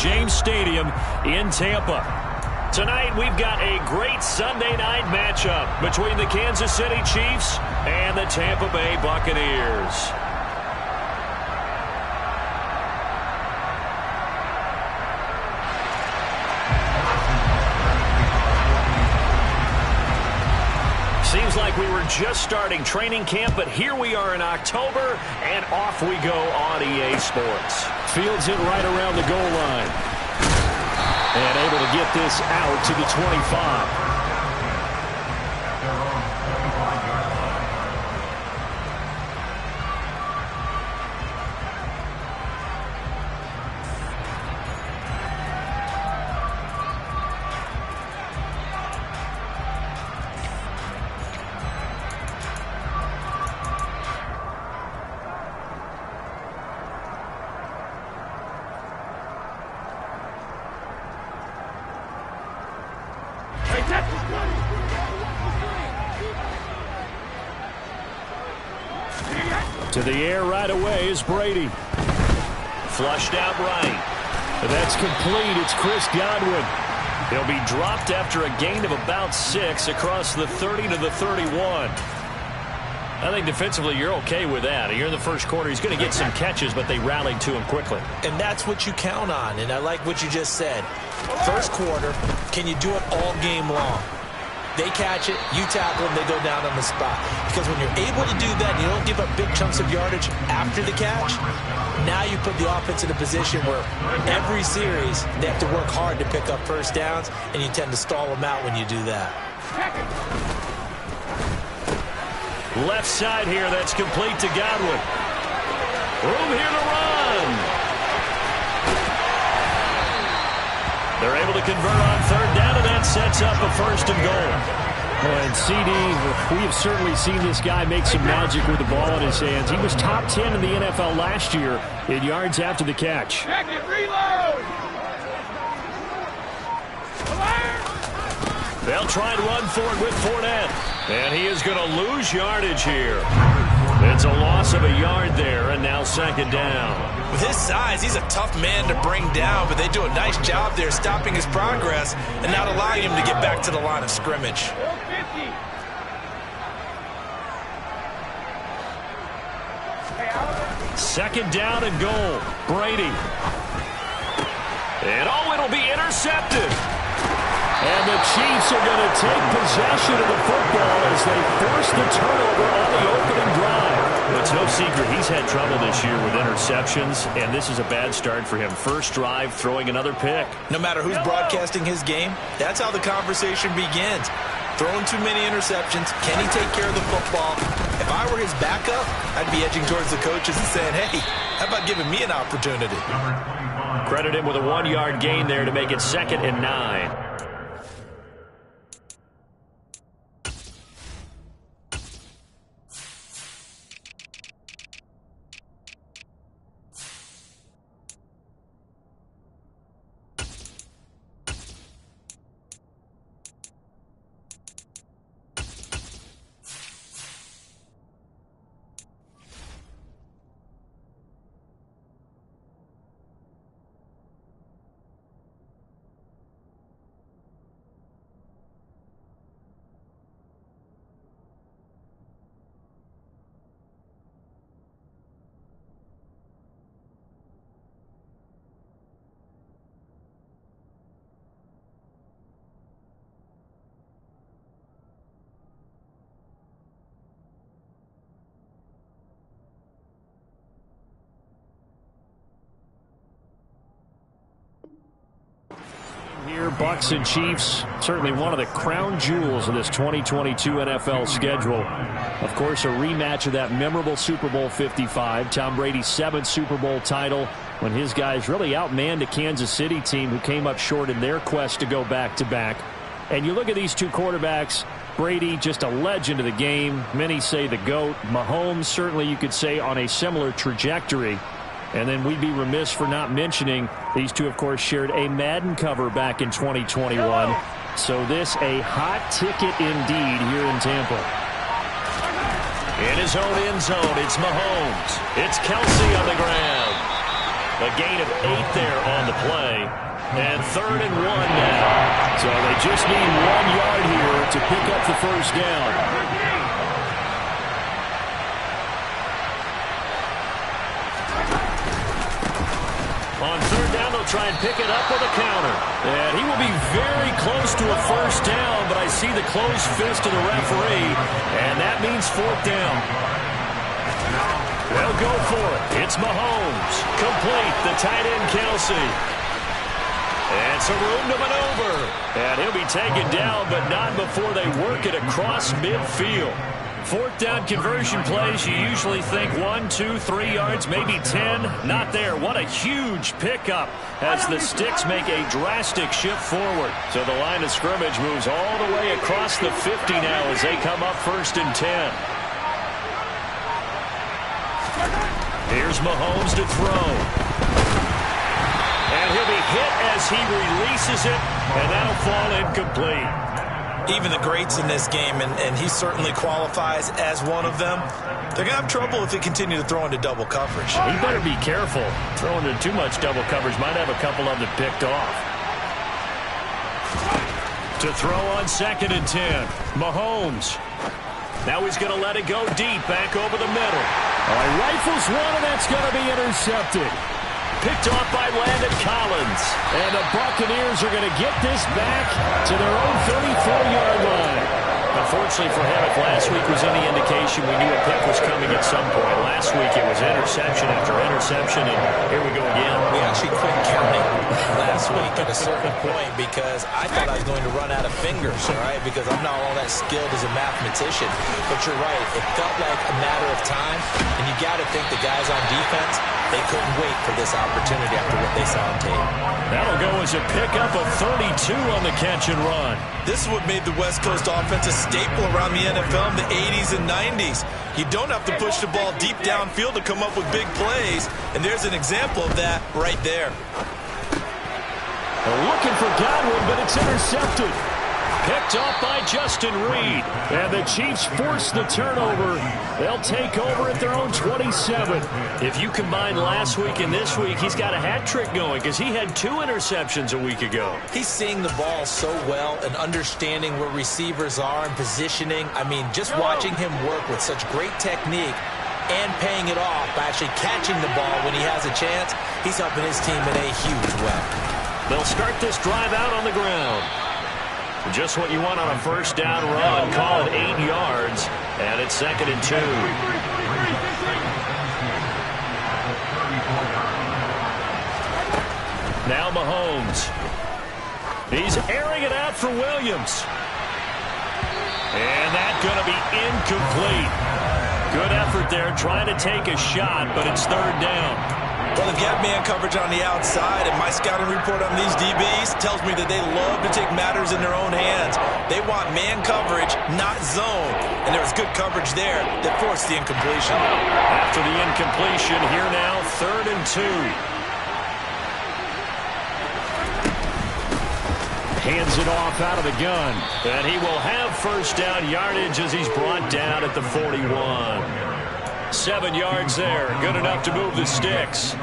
James Stadium in Tampa. Tonight, we've got a great Sunday night matchup between the Kansas City Chiefs and the Tampa Bay Buccaneers. Seems like we were just starting training camp, but here we are in October, and off we go on EA Sports. Fields it right around the goal line. And able to get this out to the 25. To the air right away is Brady. Flushed out right. And that's complete. It's Chris Godwin. He'll be dropped after a gain of about 6 across the 30 to the 31. I think defensively you're okay with that. You're in the first quarter. He's going to get some catches, but they rallied to him quickly. And that's what you count on, and I like what you just said. First quarter, can you do it all game long? They catch it, you tackle them, they go down on the spot. Because when you're able to do that and you don't give up big chunks of yardage after the catch, now you put the offense in a position where every series they have to work hard to pick up first downs, and you tend to stall them out when you do that. Left side here, that's complete to Godwin. Room here to run. They're able to convert on third down, and that sets up a 1st and goal. And CD, we have certainly seen this guy make some magic with the ball in his hands. He was top 10 in the NFL last year in yards after the catch. Check it, reload! They'll try and run for it with Fournette. And he is going to lose yardage here. It's a loss of a yard there, and now 2nd down. With his size, he's a tough man to bring down, but they do a nice job there stopping his progress and not allowing him to get back to the line of scrimmage. 2nd down and goal. Brady. And it'll be intercepted. And the Chiefs are going to take possession of the football as they force the turnover on the opening drive. It's no secret he's had trouble this year with interceptions, and this is a bad start for him. First drive, throwing another pick. No matter who's broadcasting his game, that's how the conversation begins. Throwing too many interceptions, can he take care of the football? If I were his backup, I'd be edging towards the coaches and saying, hey, how about giving me an opportunity? Credit him with a 1-yard gain there to make it 2nd and 9. Here, Bucs and Chiefs, certainly one of the crown jewels of this 2022 NFL schedule. Of course, a rematch of that memorable Super Bowl 55, Tom Brady's 7th Super Bowl title, when his guys really outmanned a Kansas City team who came up short in their quest to go back-to-back. And you look at these two quarterbacks, Brady, just a legend of the game. Many say the GOAT. Mahomes, certainly you could say on a similar trajectory. And then we'd be remiss for not mentioning these two, of course, shared a Madden cover back in 2021. So this a hot ticket indeed here in Tampa. In his own end zone, it's Mahomes. It's Kelsey on the ground. A gain of 8 there on the play. And 3rd and 1 now. So they just need 1 yard here to pick up the first down. On 3rd down, they'll try and pick it up with a counter. And he will be very close to a first down, but I see the closed fist of the referee, and that means 4th down. They'll go for it. It's Mahomes. Complete. The tight end, Kelsey. And some room to maneuver. And he'll be taken down, but not before they work it across midfield. 4th down conversion plays, you usually think 1, 2, 3 yards, maybe 10. Not there. What a huge pickup as the Sticks make a drastic shift forward. So the line of scrimmage moves all the way across the 50 now as they come up 1st and 10. Here's Mahomes to throw. And he'll be hit as he releases it, and that'll fall incomplete. Even the greats in this game, and he certainly qualifies as one of them, they're going to have trouble if they continue to throw into double coverage. He better be careful. Throwing into too much double coverage might have a couple of them picked off. To throw on 2nd and 10. Mahomes. Now he's going to let it go deep, back over the middle. Rifles one, and that's going to be intercepted. Picked off by Landon Collins. And the Buccaneers are going to get this back to their own 34-yard line. Unfortunately for him, if last week was any indication, we knew a pick was coming at some point. Last week it was interception after interception, and here we go again. We actually quit counting last week at a certain point because I thought I was going to run out of fingers, all right, because I'm not all that skilled as a mathematician. But you're right, it felt like a matter of time, and you got to think the guys on defense, they couldn't wait for this opportunity after what they saw on tape. That'll go as a pickup of 32 on the catch and run. This is what made the West Coast offense a staple around the NFL in the 80s and 90s. You don't have to push the ball deep downfield to come up with big plays, and there's an example of that right there. They're looking for Godwin, but it's intercepted. Picked off by Justin Reed. And the Chiefs force the turnover. They'll take over at their own 27. If you combine last week and this week, he's got a hat trick going because he had 2 interceptions a week ago. He's seeing the ball so well and understanding where receivers are and positioning. I mean, just watching him work with such great technique and paying it off by actually catching the ball when he has a chance, he's helping his team in a huge way. They'll start this drive out on the ground. Just what you want on a first down run. Call it 8 yards. And it's 2nd and 2. Now Mahomes. He's airing it out for Williams. And that's going to be incomplete. Good effort there trying to take a shot, but it's 3rd down. Well, they've got man coverage on the outside, and my scouting report on these DBs tells me that they love to take matters in their own hands. They want man coverage, not zone. And there was good coverage there that forced the incompletion. After the incompletion, here now, 3rd and 2. Hands it off out of the gun. And he will have first down yardage as he's brought down at the 41. 7 yards there. Good enough to move the Sticks.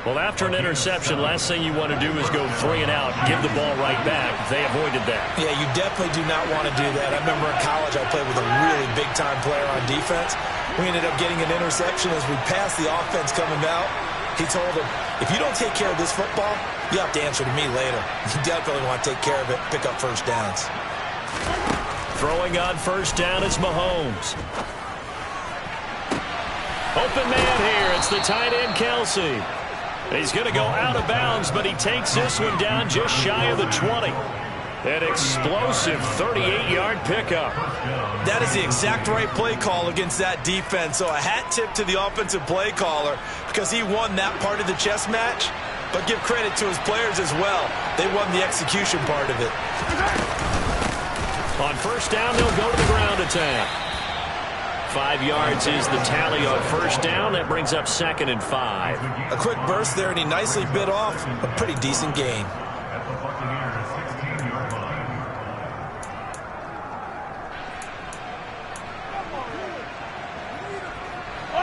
Well, after an interception, last thing you want to do is go 3 and out, give the ball right back. They avoided that. Yeah, you definitely do not want to do that. I remember in college I played with a really big-time player on defense. We ended up getting an interception as we passed the offense coming out. He told him, if you don't take care of this football, you have to answer to me later. You definitely want to take care of it, pick up first downs. Throwing on first down is Mahomes. Open man here. It's the tight end, Kelsey. He's going to go out of bounds, but he takes this one down just shy of the 20. An explosive 38-yard pickup. That is the exact right play call against that defense. So a hat tip to the offensive play caller because he won that part of the chess match. But give credit to his players as well. They won the execution part of it. On first down, they'll go to the ground attack. 5 yards is the tally on first down. That brings up 2nd and 5. A quick burst there, and he nicely bit off a pretty decent gain.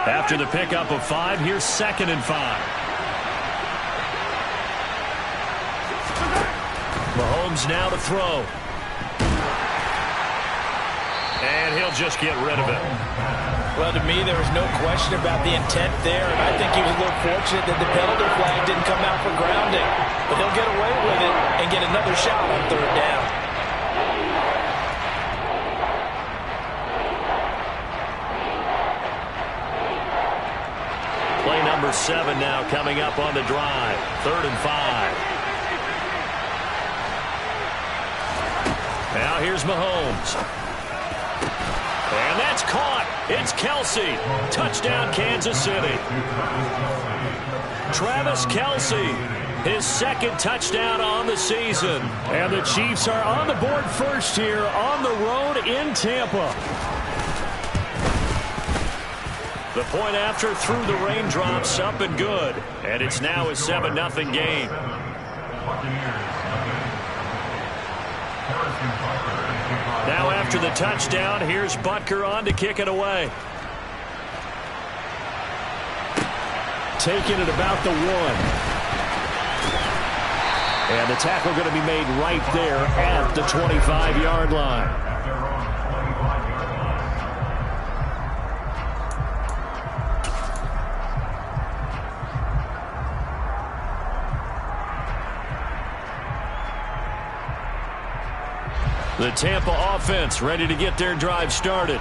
After the pickup of 5, here's 2nd and 5. Mahomes now to throw. And he'll just get rid of it. Well, to me, there was no question about the intent there, and I think he was a little fortunate that the penalty flag didn't come out for grounding. But he'll get away with it and get another shot on third down. Play number 7 now coming up on the drive. 3rd and 5. Now here's Mahomes. And that's caught. It's Kelce. Touchdown, Kansas City. Travis Kelce, his 2nd touchdown on the season. And the Chiefs are on the board first here on the road in Tampa. The point after through the raindrops, up and good. And it's now a 7-0 game. Now after the touchdown, here's Butker on to kick it away. Taking it about the 1. And the tackle going to be made right there at the 25-yard line. The Tampa offense ready to get their drive started.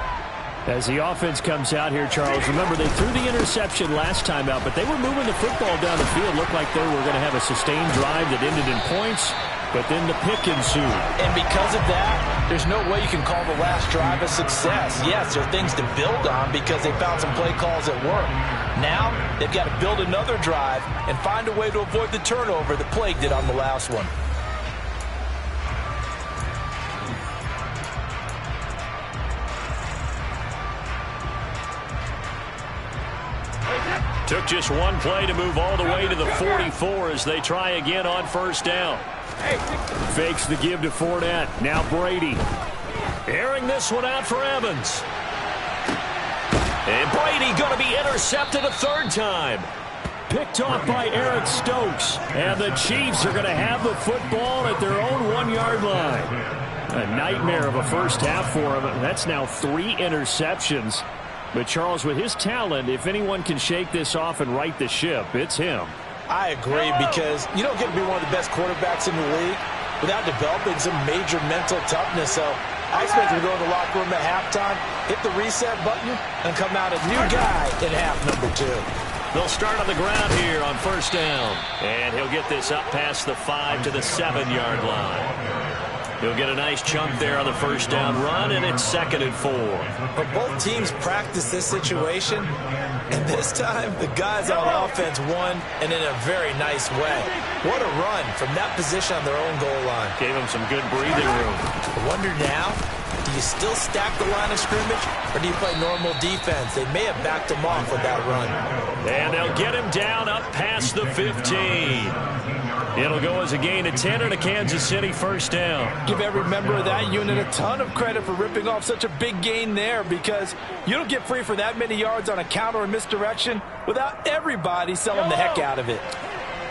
As the offense comes out here, Charles, remember they threw the interception last time out, but they were moving the football down the field. Looked like they were going to have a sustained drive that ended in points, but then the pick ensued. And because of that, there's no way you can call the last drive a success. Yes, there are things to build on because they found some play calls that work. Now, they've got to build another drive and find a way to avoid the turnover that Plague did on the last one. Took just one play to move all the way to the 44 as they try again on 1st down. Fakes the give to Fournette. Now Brady. Airing this one out for Evans. And Brady going to be intercepted a 3rd time. Picked off by Eric Stokes. And the Chiefs are going to have the football at their own 1-yard line. A nightmare of a first half for him. That's now 3 interceptions. But Charles, with his talent, if anyone can shake this off and right the ship, it's him. I agree, because you don't get to be one of the best quarterbacks in the league without developing some major mental toughness. So I expect him to go in the locker room at halftime, hit the reset button, and come out a new guy in half number 2. They'll start on the ground here on 1st down. And he'll get this up past the 5 to the 7-yard line. He'll get a nice chunk there on the 1st down run, and it's 2nd and 4. But both teams practice this situation, and this time the guys on offense won, and in a very nice way. What a run from that position on their own goal line. Gave them some good breathing room. I wonder now, do you still stack the line of scrimmage, or do you play normal defense? They may have backed him off with that run. And they'll get him down up past the 15. It'll go as a gain of 10 and a Kansas City 1st down. Give every member of that unit a ton of credit for ripping off such a big gain there, because you don't get free for that many yards on a counter or misdirection without everybody selling the heck out of it.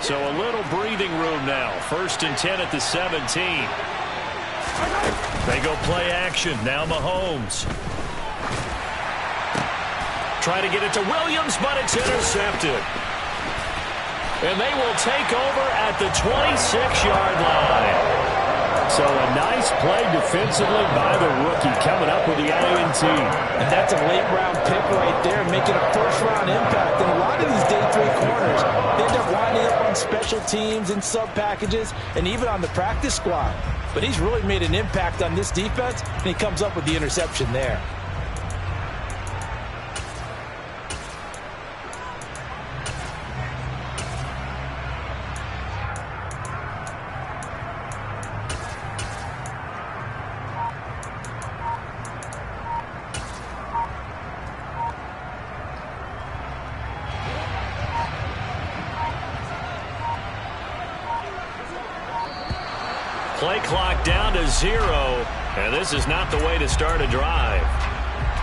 So a little breathing room now. 1st and 10 at the 17. They go play action. Now Mahomes. Try to get it to Williams, but it's intercepted. And they will take over at the 26-yard line. So a nice play defensively by the rookie coming up with the INT. And that's a late-round pick right there, making a first-round impact. And a lot of these day 3 corners, they end up winding up on special teams and sub-packages and even on the practice squad. But he's really made an impact on this defense, and he comes up with the interception there. Play clock down to 0, and this is not the way to start a drive.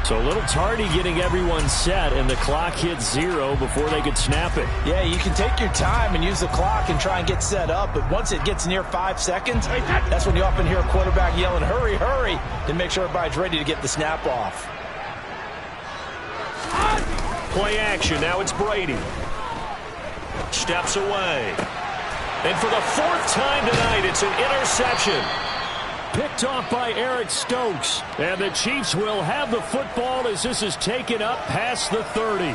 So So a little tardy getting everyone set, and the clock hits 0 before they could snap it. Yeah, you can take your time and use the clock and try and get set up, but once it gets near 5 seconds, that's when you often hear a quarterback yelling, hurry, hurry, to make sure everybody's ready to get the snap off. Play action, now it's Brady. Steps away. And for the 4th time tonight, it's an interception. Picked off by Eric Stokes. And the Chiefs will have the football as this is taken up past the 30.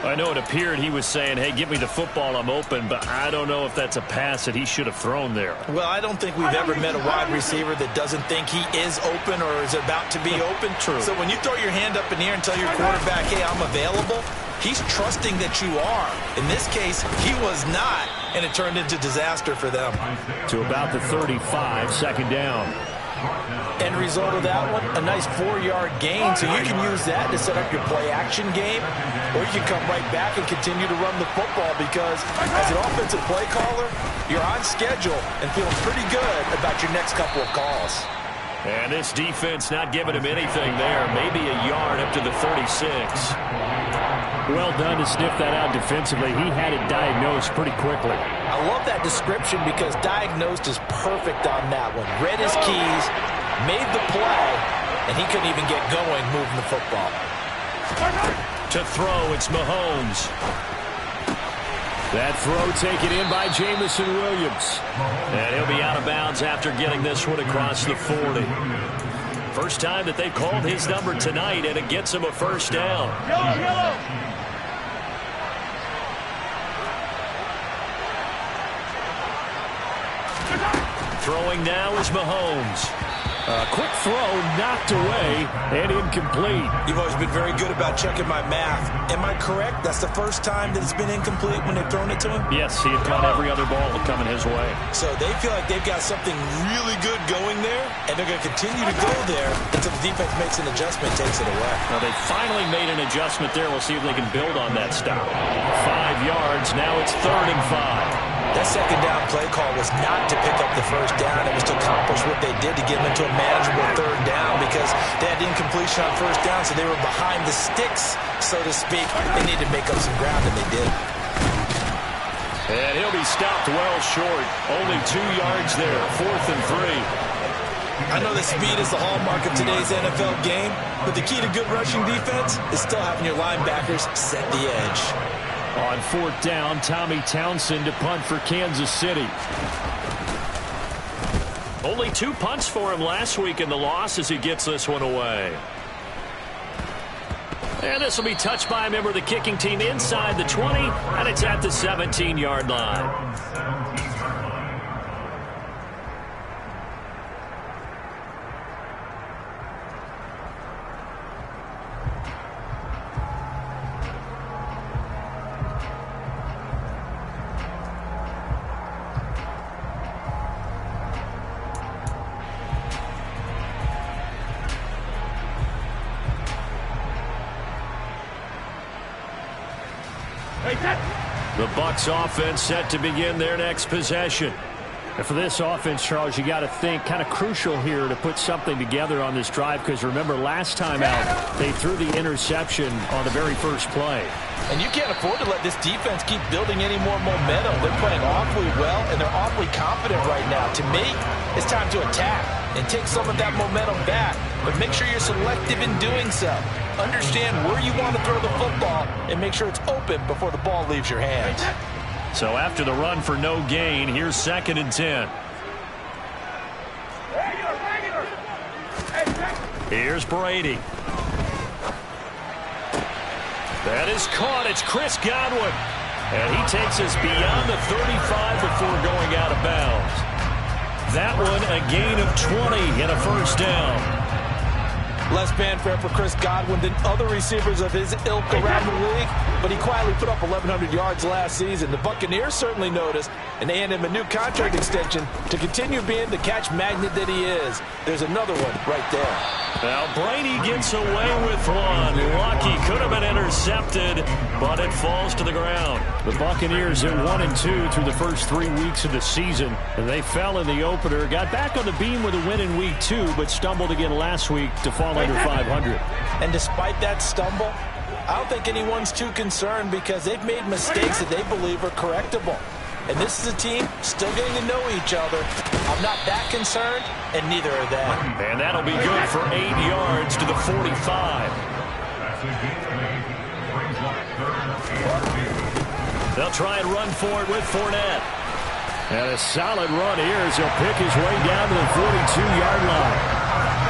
I know it appeared he was saying, hey, give me the football, I'm open, but I don't know if that's a pass that he should have thrown there. Well, I don't think we've ever met a wide receiver that doesn't think he is open or is about to be open. True. So when you throw your hand up in the air and tell your quarterback, hey, I'm available, he's trusting that you are. In this case, he was not, and it turned into disaster for them. To about the 35, second down. End result of that one, a nice 4-yard gain, so you can use that to set up your play-action game, or you can come right back and continue to run the football because as an offensive play caller, you're on schedule and feeling pretty good about your next couple of calls. And this defense not giving him anything there, maybe a yard up to the 36. Well done to sniff that out defensively. He had it diagnosed pretty quickly. I love that description because diagnosed is perfect on that one. Read his keys, made the play, and he couldn't even get going moving the football. To throw, it's Mahomes. That throw taken in by Jamison Williams. And he'll be out of bounds after getting this one across the 40. First time that they called his number tonight, and it gets him a first down. Throwing now is Mahomes. Quick throw, knocked away, and incomplete. You've always been very good about checking my math. Am I correct? That's the first time that it's been incomplete when they've thrown it to him? Yes, he had caught every other ball coming his way. So they feel like they've got something really good going there, and they're going to continue to go there until the defense makes an adjustment and takes it away. Well, they finally made an adjustment there. We'll see if they can build on that stop. 5 yards. Now it's 3rd and 5. That second down play call was not to pick up the first down. It was to accomplish what they did to get them into a manageable 3rd down because they had incompletion on first down, so they were behind the sticks, so to speak. They needed to make up some ground, and they did. And he'll be stopped well short. Only 2 yards there. 4th and 3. I know that speed is the hallmark of today's NFL game, but the key to good rushing defense is still having your linebackers set the edge. On 4th down, Tommy Townsend to punt for Kansas City. Only 2 punts for him last week in the loss as he gets this one away. And this will be touched by a member of the kicking team inside the 20, and it's at the 17-yard line. The Bucs offense set to begin their next possession. And for this offense, Charles, you got to think kind of crucial here to put something together on this drive because remember last time out they threw the interception on the very first play. And you can't afford to let this defense keep building any more momentum. They're playing awfully well, and they're awfully confident right now. To me, it's time to attack and take some of that momentum back. But make sure you're selective in doing so. Understand where you want to throw the football and make sure it's open before the ball leaves your hands. So after the run for no gain, here's 2nd and 10. Here's Brady. That is caught. It's Chris Godwin. And he takes us beyond the 35 before going out of bounds. That one a gain of 20 and a first down. Less fanfare for Chris Godwin than other receivers of his ilk around the league, but he quietly put up 1,100 yards last season. The Buccaneers certainly noticed, and they handed him a new contract extension to continue being the catch magnet that he is. There's another one right there. Now Brady gets away with one. Lucky, could have been intercepted, but it falls to the ground. The Buccaneers at 1-2 through the first 3 weeks of the season. And they fell in the opener, got back on the beam with a win in week 2, but stumbled again last week to fall under 500. And despite that stumble, I don't think anyone's too concerned because they've made mistakes that they believe are correctable. And this is a team still getting to know each other. I'm not that concerned, and neither are they. And that'll be good for 8 yards to the 45. They'll try and run for it with Fournette. And a solid run here as he'll pick his way down to the 42-yard line.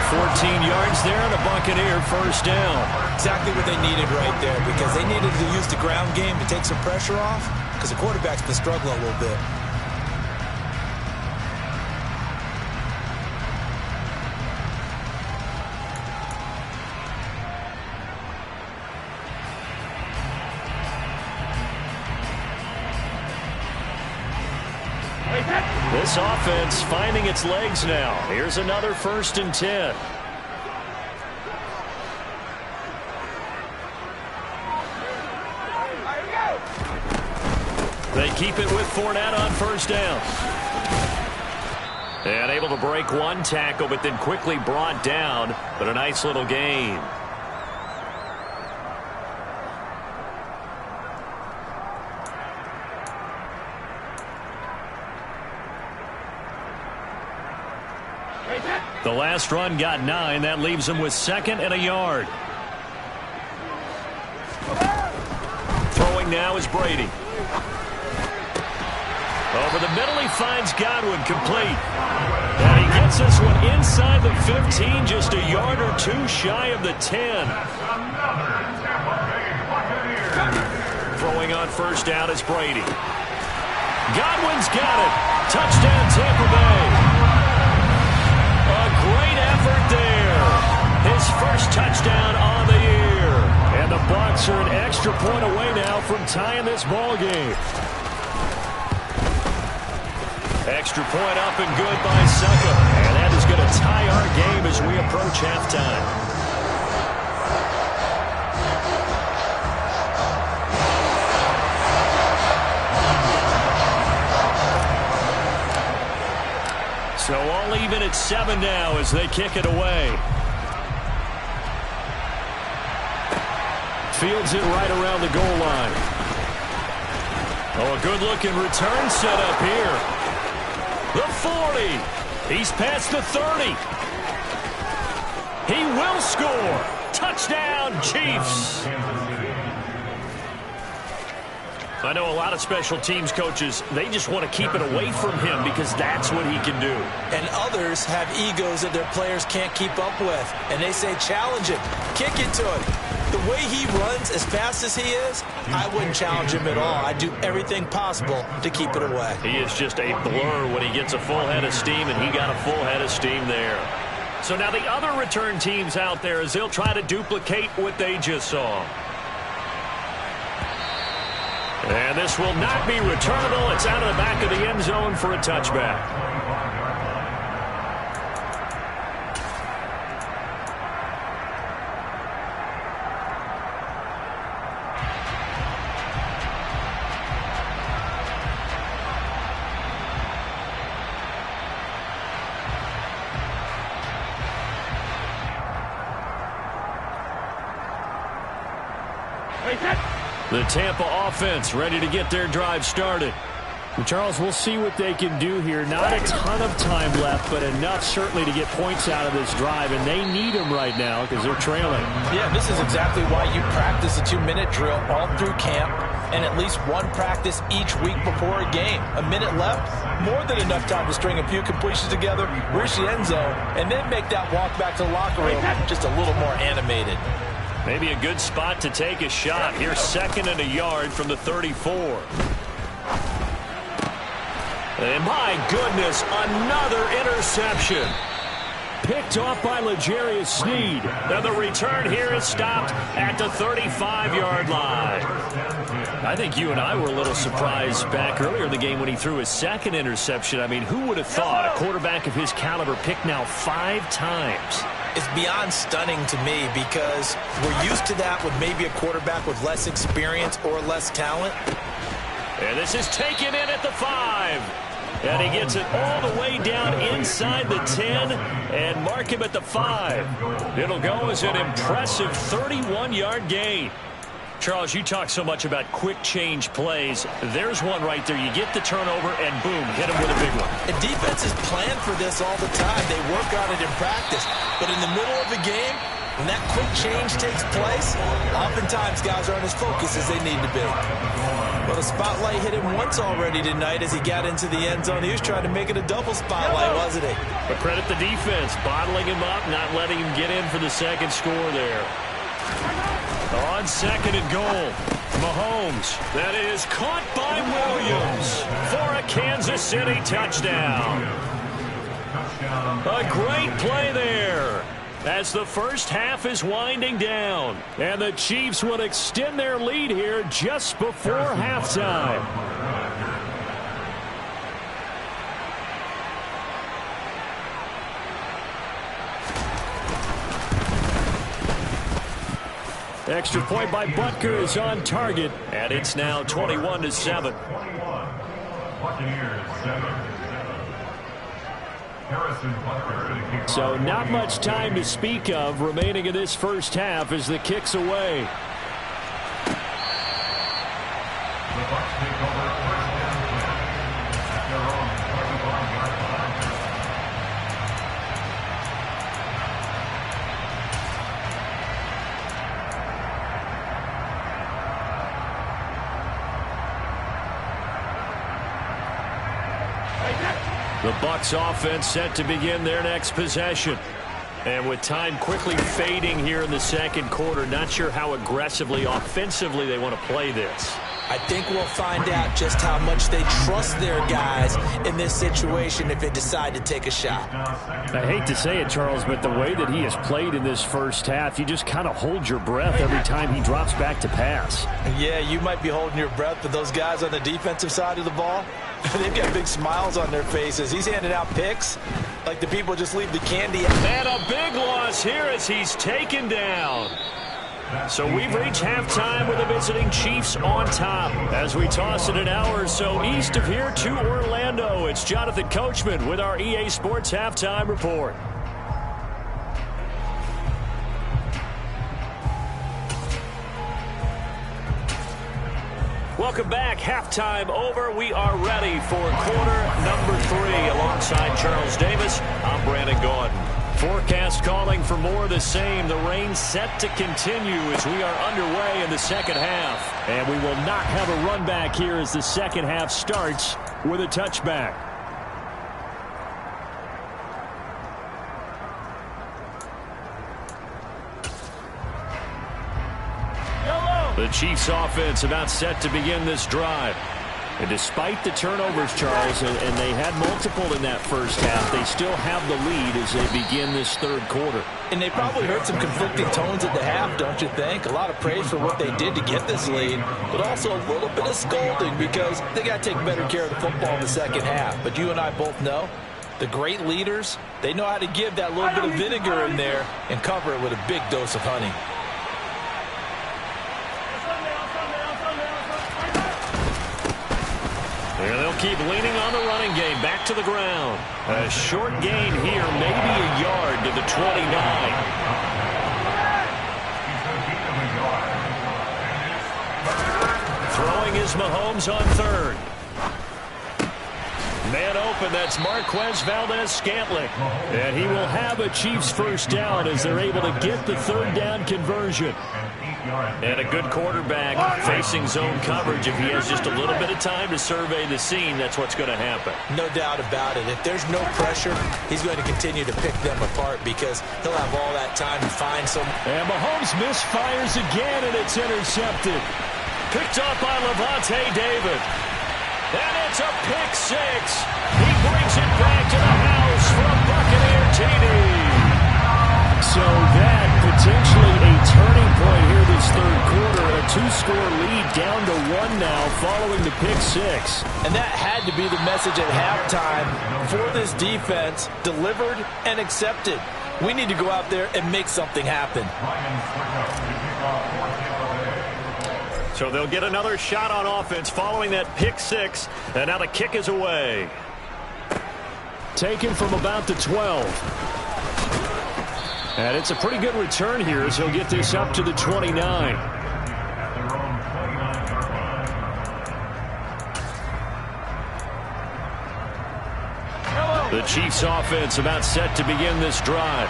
14 yards there, and a Buccaneer first down. Exactly what they needed right there, because they needed to use the ground game to take some pressure off, because the quarterback's been struggling a little bit. This offense finding its legs now. Here's another 1st and 10. They keep it with Fournette on first down. And able to break one tackle, but then quickly brought down. But a nice little gain. The last run got 9. That leaves him with 2nd and a yard. Throwing now is Brady. Over the middle, he finds Godwin, complete. And he gets this one inside the 15, just a yard or 2 shy of the 10. Throwing on first down is Brady. Godwin's got it. Touchdown, Tampa Bay. A great effort there. His first touchdown on the year. And the Bucs are an extra point away now from tying this ball game. Extra point up and good by Succa. And that is going to tie our game as we approach halftime. So all even at 7 now as they kick it away. Fields it right around the goal line. Oh, a good-looking return set up here. The 40. He's past the 30. He will score. Touchdown, Chiefs. I know a lot of special teams coaches, they just want to keep it away from him because that's what he can do. And others have egos that their players can't keep up with. And they say, challenge him, kick it to him. The way he runs as fast as he is, I wouldn't challenge him at all. I'd do everything possible to keep it away. He is just a blur when he gets a full head of steam, and he got a full head of steam there. So now the other return teams out there as they'll try to duplicate what they just saw. And this will not be returnable. It's out of the back of the end zone for a touchback. The Tampa offense ready to get their drive started. And Charles, we'll see what they can do here. Not a ton of time left, but enough certainly to get points out of this drive, and they need them right now because they're trailing. Yeah, this is exactly why you practice a 2-minute drill all through camp and at least one practice each week before a game. A minute left, more than enough time to string a few completions together, reach the end zone, and then make that walk back to the locker room just a little more animated. Maybe a good spot to take a shot. Here's 2nd and a yard from the 34. And my goodness, another interception. Picked off by L'Jarius Sneed. Now the return here is stopped at the 35-yard line. I think you and I were a little surprised back earlier in the game when he threw his second interception. I mean, who would have thought a quarterback of his caliber picked now 5 times? It's beyond stunning to me because we're used to that with maybe a quarterback with less experience or less talent. And this is taken in at the 5. And he gets it all the way down inside the 10 and mark him at the 5. It'll go as an impressive 31-yard gain. Charles, you talk so much about quick change plays. There's one right there. You get the turnover and boom, hit him with a big one. And defenses plan for this all the time. They work on it in practice. But in the middle of the game, when that quick change takes place, oftentimes guys aren't as focused as they need to be. Well, the spotlight hit him once already tonight as he got into the end zone. He was trying to make it a double spotlight, wasn't he? But credit the defense, bottling him up, not letting him get in for the second score there. On second and goal, Mahomes. That is caught by Williams for a Kansas City touchdown. A great play there as the first half is winding down. And the Chiefs will extend their lead here just before halftime. Extra point by Butker is on target. And it's now 21-7. So not much time to speak of remaining in this first half as the kick's away. The Bucs offense set to begin their next possession. And with time quickly fading here in the second quarter, not sure how aggressively, offensively they want to play this. I think we'll find out just how much they trust their guys in this situation if they decide to take a shot. I hate to say it, Charles, but the way that he has played in this first half, you just kind of hold your breath every time he drops back to pass. Yeah, you might be holding your breath, but those guys on the defensive side of the ball, they've got big smiles on their faces. He's handing out picks like the people just leave the candy out. And a big loss here as he's taken down. So we've reached halftime with the visiting Chiefs on top. As we toss it an hour or so east of here to Orlando, it's Jonathan Coachman with our EA Sports Halftime Report. Welcome back. Halftime over. We are ready for quarter number 3. Alongside Charles Davis, I'm Brandon Gaudin. Forecast calling for more of the same. The rain set to continue as we are underway in the second half. And we will not have a run back here as the second half starts with a touchback. The Chiefs offense about set to begin this drive. And despite the turnovers, Charles, and they had multiple in that first half, they still have the lead as they begin this third quarter. And they probably heard some conflicting tones at the half, don't you think? A lot of praise for what they did to get this lead, but also a little bit of scolding because they got to take better care of the football in the second half. But you and I both know the great leaders, they know how to give that little bit of vinegar in there and cover it with a big dose of honey. And they'll keep leaning on the running game. Back to the ground. A short gain here, maybe a yard to the 29. Throwing is Mahomes on third. Man open, that's Marquez Valdez-Scantling. And he will have a Chiefs first down as they're able to get the third down conversion. And a good quarterback facing zone coverage. If he has just a little bit of time to survey the scene, that's what's going to happen. No doubt about it. If there's no pressure, he's going to continue to pick them apart because he'll have all that time to find some. And Mahomes misfires again, and it's intercepted. Picked up by Levante David. And it's a pick 6. He brings it back to the house for a Buccaneer TD. this third quarter. A two-score lead down to 1 now following the pick six. And that had to be the message at halftime for this defense, delivered and accepted. We need to go out there and make something happen. So they'll get another shot on offense following that pick six. And now the kick is away. Taken from about the 12. And it's a pretty good return here as he'll get this up to the 29. The Chiefs offense about set to begin this drive.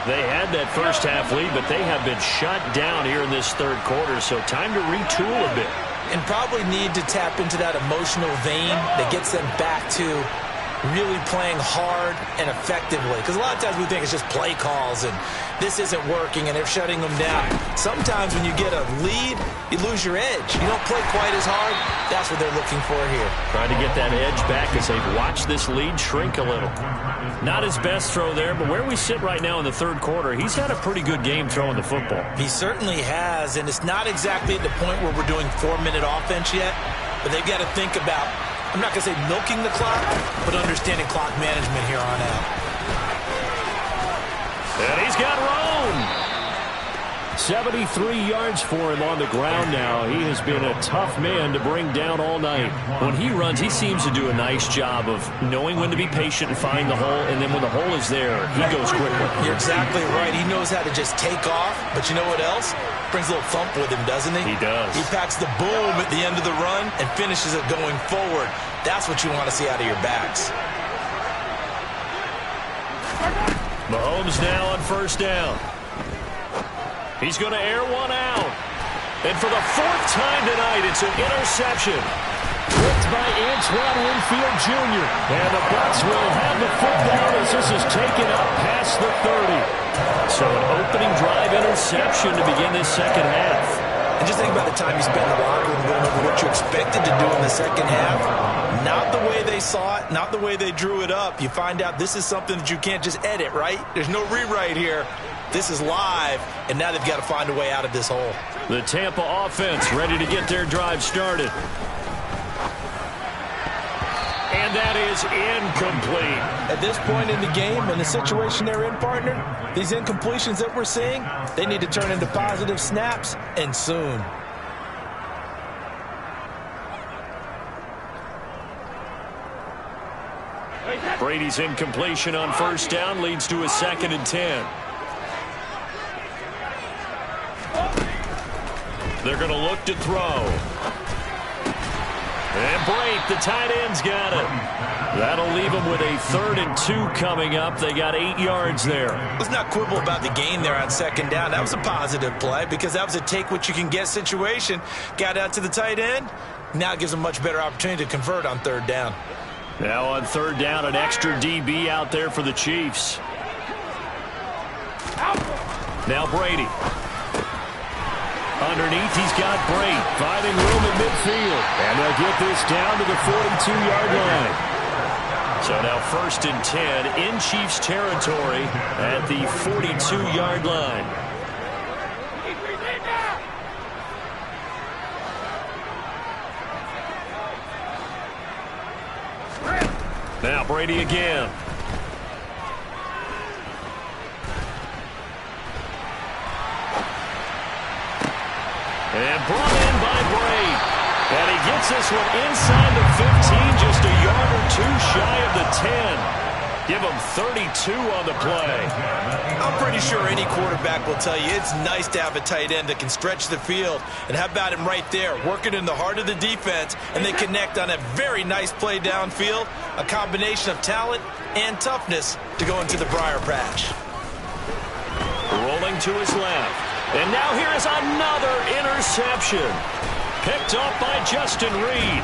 They had that first half lead, but they have been shut down here in this third quarter, so time to retool a bit. And probably need to tap into that emotional vein that gets them back to really playing hard and effectively. Because a lot of times we think it's just play calls and this isn't working and they're shutting them down. Sometimes when you get a lead, you lose your edge. You don't play quite as hard. That's what they're looking for here. Trying to get that edge back as they've watched this lead shrink a little. Not his best throw there, but where we sit right now in the third quarter, he's had a pretty good game throwing the football. He certainly has, and it's not exactly at the point where we're doing 4-minute offense yet, but they've got to think about, I'm not going to say milking the clock, but understanding clock management here on out. And he's got room. 73 yards for him on the ground now. He has been a tough man to bring down all night. When he runs, he seems to do a nice job of knowing when to be patient and find the hole, and then when the hole is there, he goes quickly. You're exactly right. He knows how to just take off, but you know what else? Brings a little thump with him, doesn't he? He does. He packs the boom at the end of the run and finishes it going forward. That's what you want to see out of your backs. Mahomes now on first down. He's going to air one out. And for the fourth time tonight, it's an interception. Tripped by Antoine Winfield Jr. And the Bucs will have the football as this is taken up past the 30. So an opening drive interception to begin this second half. And just think about the time you spent in the locker room going over what you expected to do in the second half. Not the way they saw it, not the way they drew it up. You find out this is something that you can't just edit, right? There's no rewrite here. This is live, and now they've got to find a way out of this hole. The Tampa offense ready to get their drive started. And that is incomplete. At this point in the game, in the situation they're in, partner, these incompletions that we're seeing, they need to turn into positive snaps, and soon. Brady's incompletion on first down leads to a 2nd and 10. They're going to look to throw. And Brate, the tight end's got it. That'll leave them with a 3rd and 2 coming up. They got 8 yards there. Let's not quibble about the gain there on second down. That was a positive play because that was a take-what-you-can-get situation. Got out to the tight end. Now it gives them a much better opportunity to convert on 3rd down. Now on 3rd down, an extra DB out there for the Chiefs. Now Brady. Underneath, he's got Brate, finding room in midfield. And they'll get this down to the 42-yard line. So now 1st and 10 in Chiefs territory at the 42-yard line. Now Brady again. And brought in by Brate. And he gets this one inside the 15, just a yard or 2 shy of the 10. Give him 32 on the play. I'm pretty sure any quarterback will tell you it's nice to have a tight end that can stretch the field. And how about him right there, working in the heart of the defense, and they connect on a very nice play downfield, a combination of talent and toughness to go into the briar patch. Rolling to his left. And now here is another interception. Picked off by Justin Reed.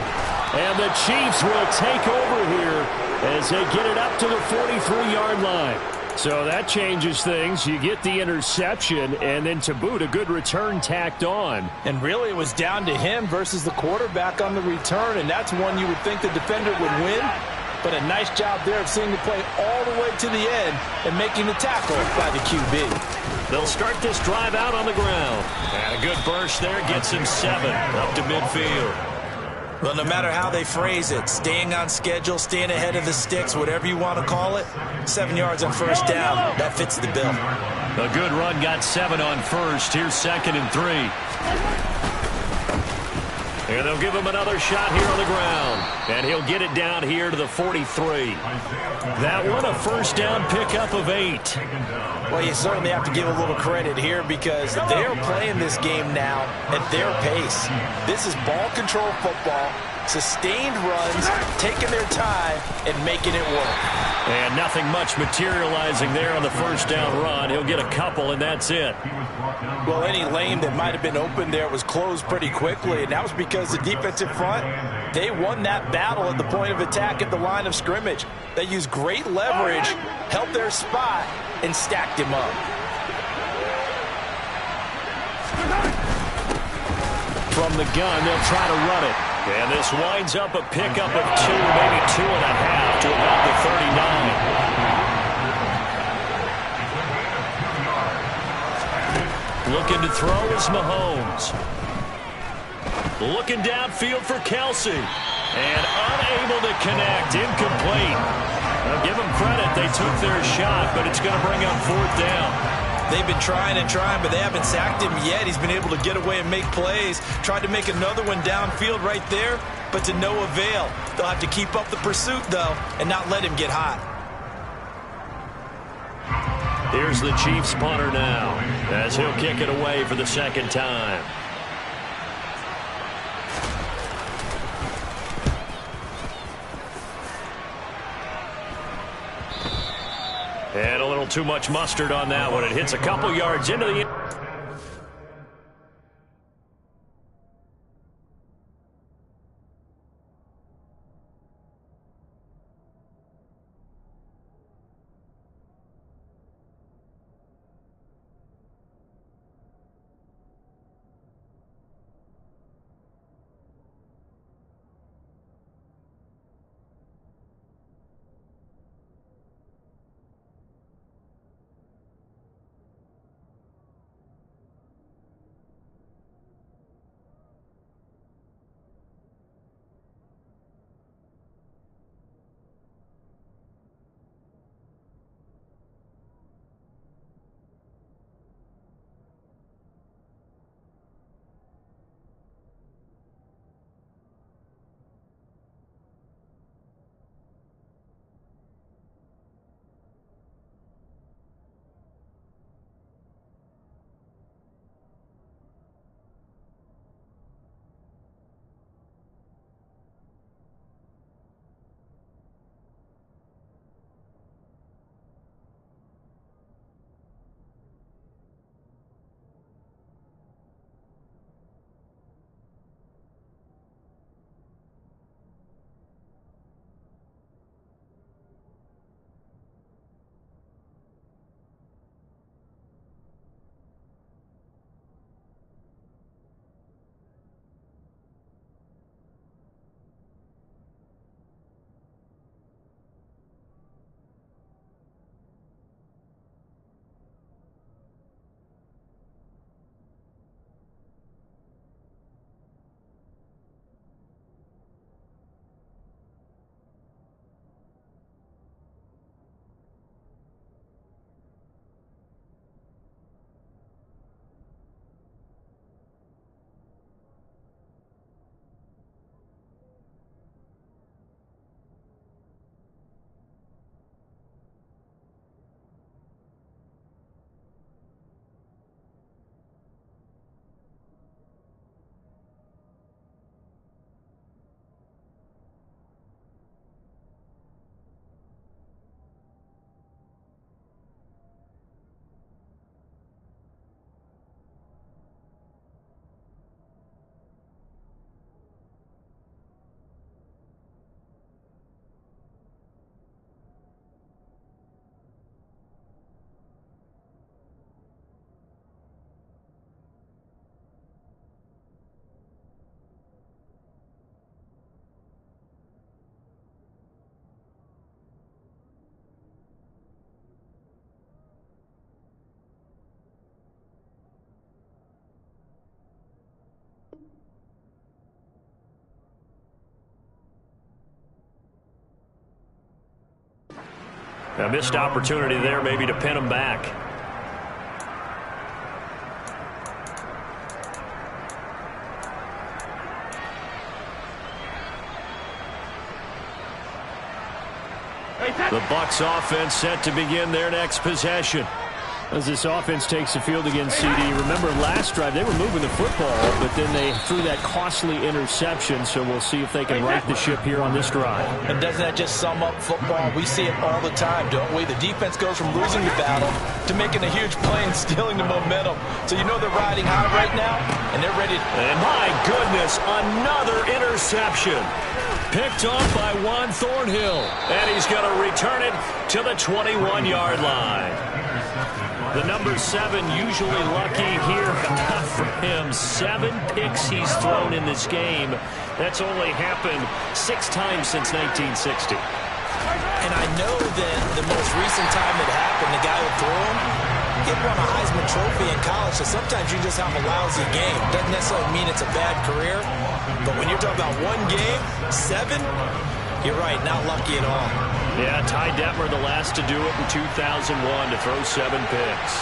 And the Chiefs will take over here as they get it up to the 43-yard line. So that changes things. You get the interception, and then to boot, a good return tacked on. And really, it was down to him versus the quarterback on the return, and that's one you would think the defender would win. But a nice job there of seeing the play all the way to the end and making the tackle by the QB. They'll start this drive out on the ground. And a good burst there gets him 7 up to midfield. Well, no matter how they phrase it, staying on schedule, staying ahead of the sticks, whatever you want to call it, 7 yards on first down, that fits the bill. A good run got 7 on first. Here's 2nd and 3. And they'll give him another shot here on the ground. And he'll get it down here to the 43. That one a first down pickup of 8. Well, you certainly have to give a little credit here because they're playing this game now at their pace. This is ball control football, sustained runs, taking their time, and making it work. And nothing much materializing there on the first down run. He'll get a couple, and that's it. Well, any lane that might have been open there was closed pretty quickly, and that was because the defensive front, they won that battle at the point of attack at the line of scrimmage. They used great leverage, held their spot, and stacked him up. From the gun, they'll try to run it. And this winds up a pickup of 2, maybe 2.5 to about the 39. Looking to throw is Mahomes. Looking downfield for Kelsey. And unable to connect. Incomplete. Now give them credit. They took their shot, but it's going to bring up 4th down. They've been trying and trying, but they haven't sacked him yet. He's been able to get away and make plays. Tried to make another one downfield right there, but to no avail. They'll have to keep up the pursuit, though, and not let him get hot. Here's the Chiefs punter now, as he'll kick it away for the 2nd time. And a little too much mustard on that one. It hits a couple yards into the... A missed opportunity there maybe to pin him back. The Bucs offense set to begin their next possession. As this offense takes the field against CD, remember last drive they were moving the football, but then they threw that costly interception, so we'll see if they can right the ship here on this drive. And doesn't that just sum up football? We see it all the time, don't we? The defense goes from losing the battle to making a huge play and stealing the momentum. So you know they're riding high right now, and they're ready. And my goodness, another interception. Picked off by Juan Thornhill. And he's going to return it to the 21-yard line. The number 7 usually lucky here, but not for him. 7 picks he's thrown in this game. That's only happened 6 times since 1960. And I know that the most recent time it happened, the guy who threw him, he won a Heisman Trophy in college, so sometimes you just have a lousy game. Doesn't necessarily mean it's a bad career, but when you're talking about one game, 7, you're right, not lucky at all. Yeah, Ty Detmer the last to do it in 2001 to throw 7 picks.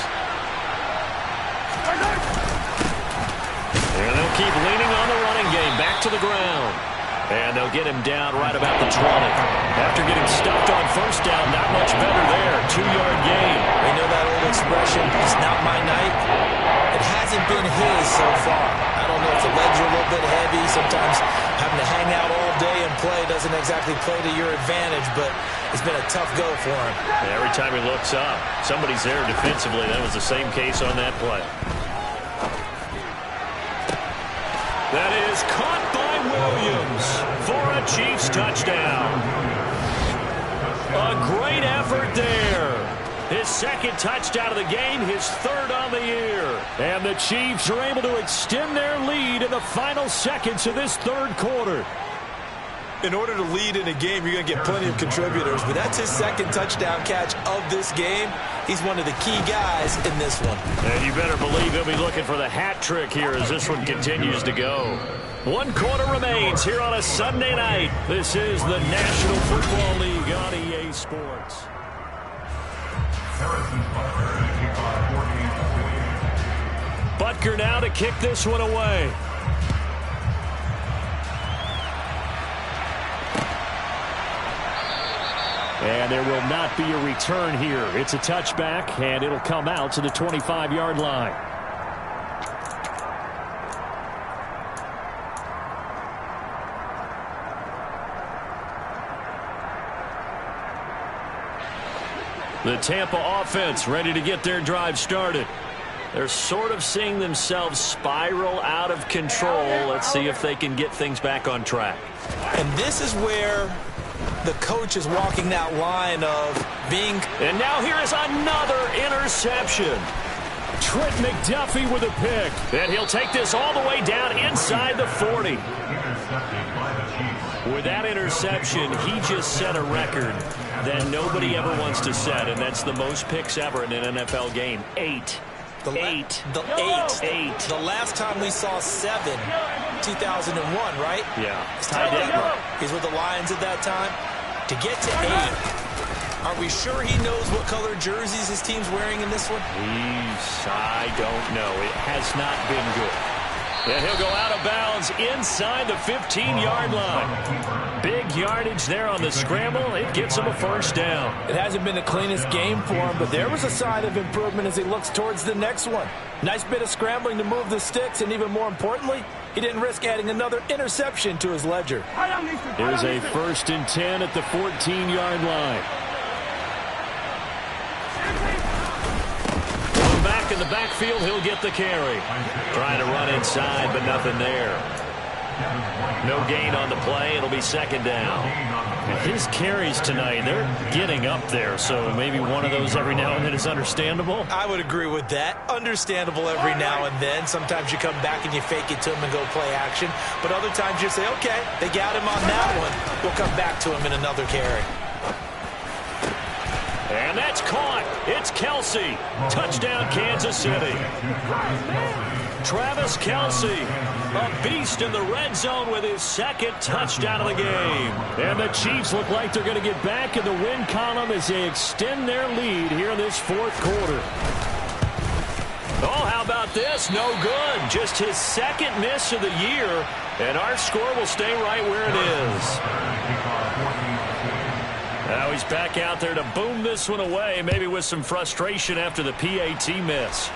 And they'll keep leaning on the running game. Back to the ground. And they'll get him down right about the 20. After getting stuffed on first down, not much better there. 2-yard gain. You know that old expression, it's not my night? It hasn't been his so far. I don't know if the legs are a little bit heavy. Sometimes having to hang out all day and play doesn't exactly play to your advantage, but it's been a tough go for him. And every time he looks up, somebody's there defensively. That was the same case on that play. That is caught by Williams for a Chiefs touchdown. A great effort there. His second touchdown of the game, his 3rd on the year. And the Chiefs are able to extend their lead in the final seconds of this 3rd quarter. In order to lead in a game, you're going to get plenty of contributors, but that's his 2nd touchdown catch of this game. He's one of the key guys in this one. And you better believe he'll be looking for the hat trick here as this one continues to go. 1 quarter remains here on a Sunday night. This is the National Football League on EA Sports. Butker now to kick this one away. And there will not be a return here. It's a touchback, and it'll come out to the 25-yard line. The Tampa offense ready to get their drive started. They're sort of seeing themselves spiral out of control. Let's see if they can get things back on track. And this is where the coach is walking that line of being... And now here is another interception. Trent McDuffie with a pick. And he'll take this all the way down inside the 40. With that interception, he just set a record that nobody ever wants to set, and that's the most picks ever in an NFL game. 8. The 8. The last time we saw 7, 2001, right? Yeah. Ty Detmer. He's with the Lions at that time. To get to 8, are we sure he knows what color jerseys his team's wearing in this one? I don't know. It has not been good. And he'll go out of bounds inside the 15-yard line. Big yardage there on the scramble. It gets him a first down. It hasn't been the cleanest game for him, but there was a sign of improvement as he looks towards the next one. Nice bit of scrambling to move the sticks, and even more importantly, he didn't risk adding another interception to his ledger. Here's a 1st and 10 at the 14-yard line. Back in the backfield, he'll get the carry. Trying to run inside, but nothing there. No gain on the play. It'll be 2nd down. His carries tonight, they're getting up there, so maybe one of those every now and then is understandable. I would agree with that. Understandable every now and then. Sometimes you come back and you fake it to him and go play action. But other times you say, okay, they got him on that one. We'll come back to him in another carry. And that's caught. It's Kelsey. Touchdown, Kansas City. Travis Kelce, a beast in the red zone with his second touchdown of the game. And the Chiefs look like they're going to get back in the win column as they extend their lead here in this fourth quarter. Oh, how about this? No good. Just his second miss of the year, and our score will stay right where it is. Now he's back out there to boom this one away, maybe with some frustration after the PAT miss.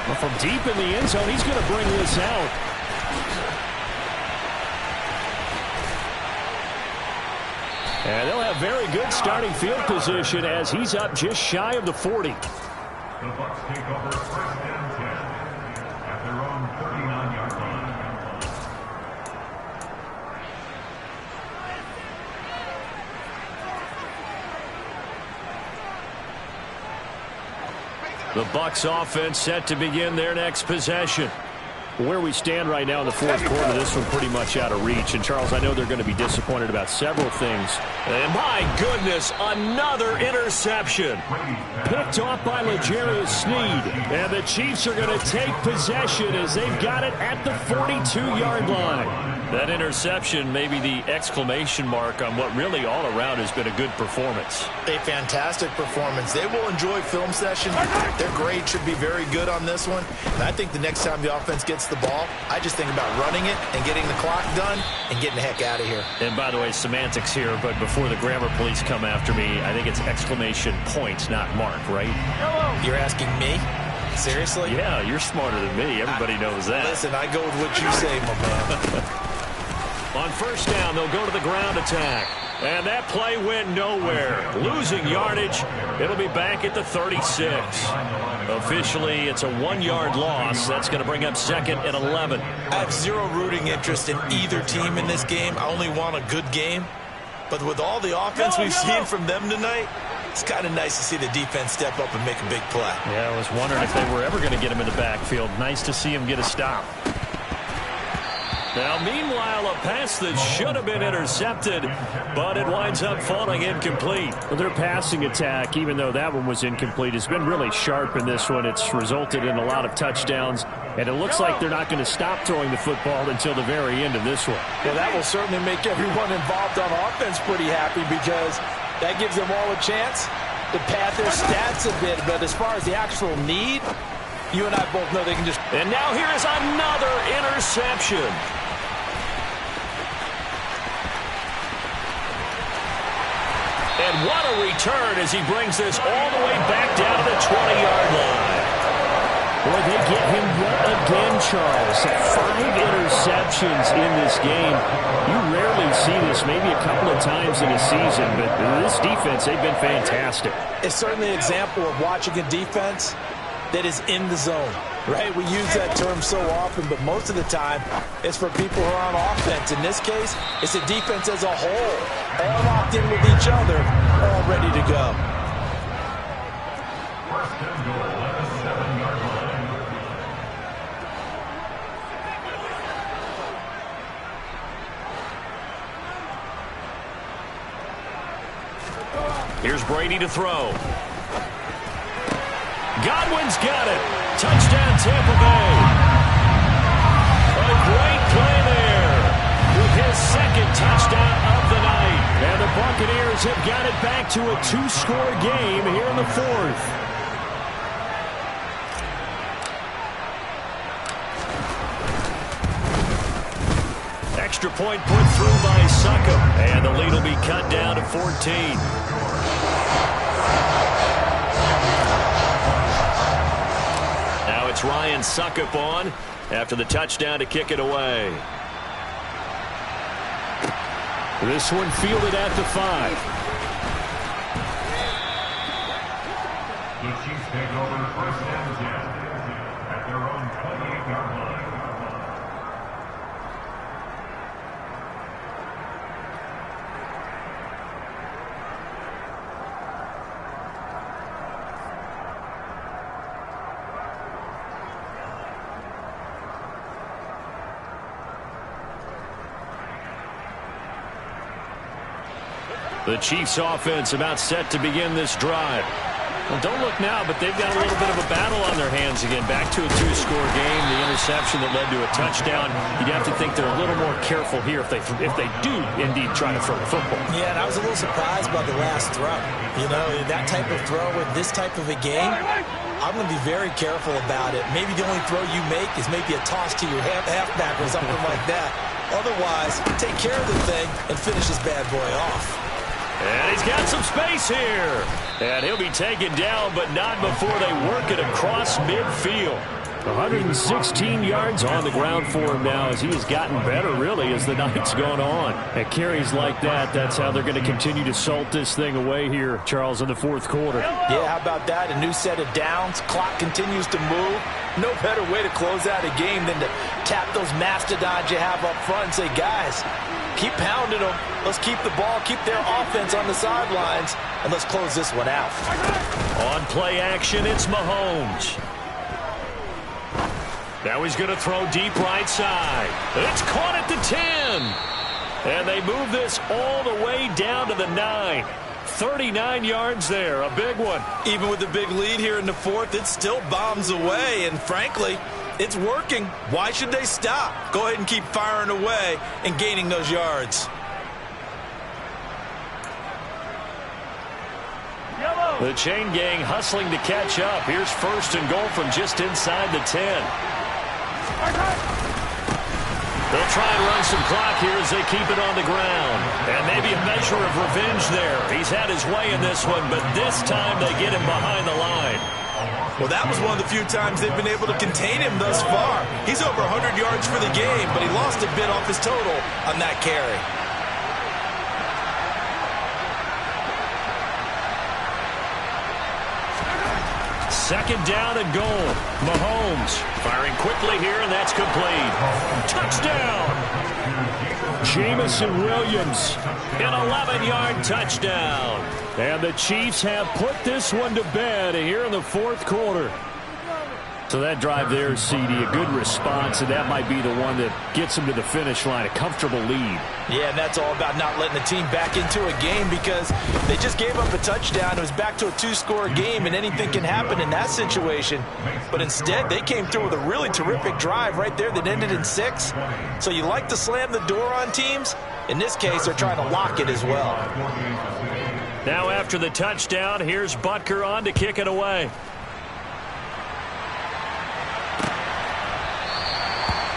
Well, from deep in the end zone, he's going to bring this out. And they'll have very good starting field position as he's up just shy of the 40. The Bucs take over first and 10 at their own 39-yard line. The Bucs offense set to begin their next possession. Where we stand right now in the fourth quarter, this one pretty much out of reach. And, Charles, I know they're going to be disappointed about several things. And, my goodness, another interception. Picked off by L'Jarius Sneed. And the Chiefs are going to take possession as they've got it at the 42-yard line. That interception may be the exclamation mark on what really all around has been a good performance. A fantastic performance. They will enjoy film session. Their grade should be very good on this one. And I think the next time the offense gets the ball, I just think about running it and getting the clock done and getting the heck out of here. And by the way, semantics here, but before the grammar police come after me, I think it's exclamation point, not mark, right? You're asking me? Seriously? Yeah, you're smarter than me. Everybody knows that. Listen, I go with what you say, my man. On first down, they'll go to the ground attack. And that play went nowhere. Losing yardage. It'll be back at the 36. Officially, it's a 1-yard loss. That's going to bring up second and 11. I have zero rooting interest in either team in this game. I only want a good game. But with all the offense we've seen from them tonight, it's kind of nice to see the defense step up and make a big play. Yeah, I was wondering if they were ever going to get him in the backfield. Nice to see him get a stop. Now, meanwhile, a pass that should have been intercepted, but it winds up falling incomplete. Well, their passing attack, even though that one was incomplete, has been really sharp in this one. It's resulted in a lot of touchdowns, and it looks like they're not going to stop throwing the football until the very end of this one. Well, that will certainly make everyone involved on offense pretty happy because that gives them all a chance to pad their stats a bit. But as far as the actual need, you and I both know they can just... And now here is another interception. And what a return as he brings this all the way back down to the 20-yard line. Boy, they get him yet again, Charles. 5 interceptions in this game. You rarely see this, maybe a couple of times in a season, but this defense, they've been fantastic. It's certainly an example of watching a defense that is in the zone, right? We use that term so often, but most of the time, it's for people who are on offense. In this case, it's the defense as a whole, all locked in with each other, all ready to go. First and goal at the 7-yard line. Here's Brady to throw. Godwin's got it. Touchdown, Tampa Bay. A great play there with his second touchdown of the night. And the Buccaneers have got it back to a 2-score game here in the fourth. Extra point put through by Succop. And the lead will be cut down to 14. It's Ryan Succop on after the touchdown to kick it away. This one fielded at the 5. The Chiefs take over first and 10 at their own 28-yard line. The Chiefs offense about set to begin this drive. Well, don't look now, but they've got a little bit of a battle on their hands again. Back to a two-score game. The interception that led to a touchdown. You'd have to think they're a little more careful here if they do indeed try to throw the football. Yeah, and I was a little surprised by the last throw. You know, that type of throw with this type of a game, I'm going to be very careful about it. Maybe the only throw you make is maybe a toss to your halfback or something like that. Otherwise, take care of the thing and finish this bad boy off. And he's got some space here. And he'll be taken down, but not before they work it across midfield. 116 yards on the ground for him now as he has gotten better, really, as the night's gone on. At carries like that, that's how they're going to continue to salt this thing away here, Charles, in the fourth quarter. Yeah, how about that? A new set of downs. Clock continues to move. No better way to close out a game than to tap those mastodons you have up front and say, guys, keep pounding them. Let's keep the ball, keep their offense on the sidelines, and let's close this one out. On play action, it's Mahomes. Now he's going to throw deep right side. It's caught at the 10. And they move this all the way down to the 9. 39 yards there, a big one. Even with the big lead here in the fourth, it still bombs away, and frankly, it's working. Why should they stop? Go ahead and keep firing away and gaining those yards. The chain gang hustling to catch up. Here's first and goal from just inside the 10. They'll try and run some clock here as they keep it on the ground. And maybe a measure of revenge there. He's had his way in this one, but this time they get him behind the line. Well, that was one of the few times they've been able to contain him thus far. He's over 100 yards for the game, but he lost a bit off his total on that carry. Second down and goal. Mahomes firing quickly here, and that's complete. Touchdown! Jamison Williams. An 11-yard touchdown. And the Chiefs have put this one to bed here in the fourth quarter. So that drive there, CD, a good response, and that might be the one that gets them to the finish line, a comfortable lead. Yeah, and that's all about not letting the team back into a game because they just gave up a touchdown. It was back to a two-score game, and anything can happen in that situation. But instead, they came through with a really terrific drive right there that ended in 6. So you like to slam the door on teams? In this case, they're trying to lock it as well. Now after the touchdown, here's Butker on to kick it away.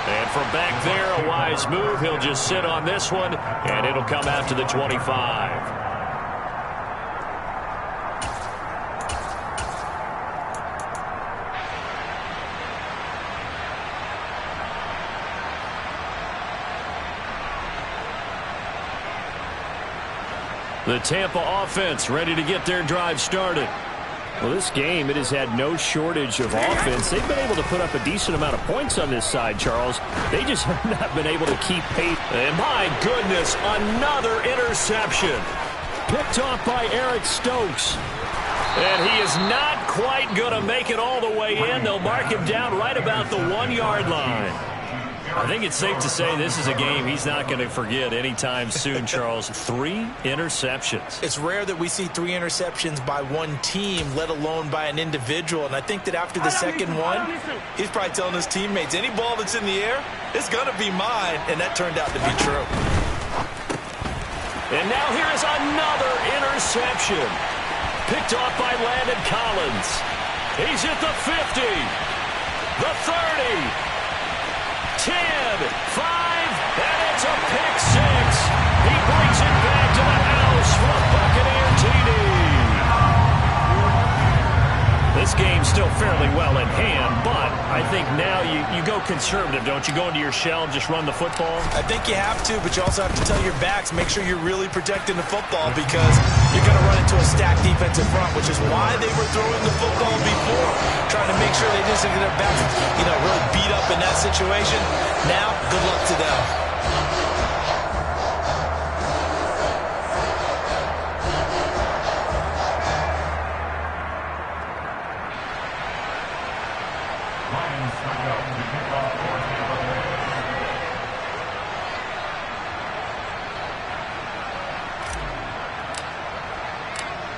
And from back there, a wise move. He'll just sit on this one, and it'll come out to the 25. The Tampa offense ready to get their drive started. Well, this game, it has had no shortage of offense. They've been able to put up a decent amount of points on this side, Charles. They just have not been able to keep pace. And my goodness, another interception. Picked off by Eric Stokes. And he is not quite going to make it all the way in. They'll mark him down right about the 1-yard line. I think it's safe to say this is a game he's not going to forget anytime soon, Charles. 3 interceptions. It's rare that we see 3 interceptions by one team, let alone by an individual. And I think that after the second one, he's probably telling his teammates, any ball that's in the air, it's going to be mine. And that turned out to be true. And now here is another interception. Picked off by Landon Collins. He's at the 50, the 30. 10, 5, and it's a pick 6. He brings it back to the house for a Buccaneer TD. This game's still fairly well in hand, but I think now you go conservative, don't you? Go into your shell and just run the football? I think you have to, but you also have to tell your backs, make sure you're really protecting the football because you're going to run into a stacked defensive front, which is why they were throwing the football before, trying to make sure they didn't get their backs, really beat up in that situation. Now, good luck to them.